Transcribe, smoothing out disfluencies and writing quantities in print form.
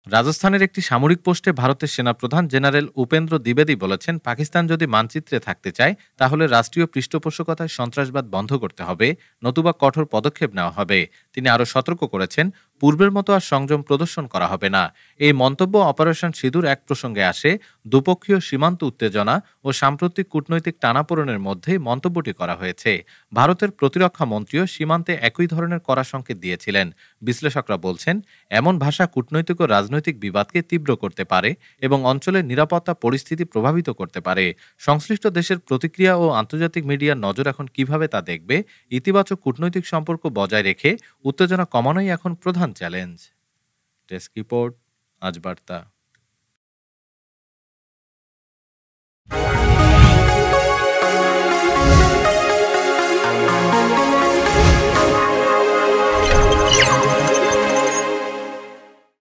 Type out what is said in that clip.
রাজস্থানের একটি সামরিক পোস্টে ভারতের সেনাপ্রধান জেনারেল উপেন্দ্র দ্বিবেদী বলেছেন, পাকিস্তান যদি মানচিত্রে থাকতে চায় তাহলে রাষ্ট্রীয় পৃষ্ঠপোষকতায় সন্ত্রাসবাদ বন্ধ করতে হবে, নতুবা কঠোর পদক্ষেপ নেওয়া হবে। তিনি আরও সতর্ক করেছেন, পূর্বের মতো আর সংযম প্রদর্শন করা হবে না। এই মন্তব্য অপারেশন সিঁদুর এক প্রসঙ্গে আসে। দুপক্ষীয় সীমান্ত উত্তেজনা ও সাম্প্রতিক কূটনৈতিক টানাপোড়েনের মধ্যে মন্তব্যটি করা হয়েছে। ভারতের প্রতিরক্ষা মন্ত্রীও সীমান্তে একই ধরনের কড়া সংকেত দিয়েছিলেন। বিশ্লেষকরা বলছেন, এমন ভাষা কূটনৈতিক ও রাজনৈতিক বিবাদকে তীব্র করতে পারে এবং অঞ্চলের নিরাপত্তা পরিস্থিতি প্রভাবিত করতে পারে। সংশ্লিষ্ট দেশের প্রতিক্রিয়া ও আন্তর্জাতিক মিডিয়ার নজর এখন কিভাবে তা দেখবে। ইতিবাচক কূটনৈতিক সম্পর্ক বজায় রেখে উত্তেজনা কমানোই এখন প্রধান চ্যালেঞ্জ। ডেস্ক রিপোর্ট, আজ বার্তা।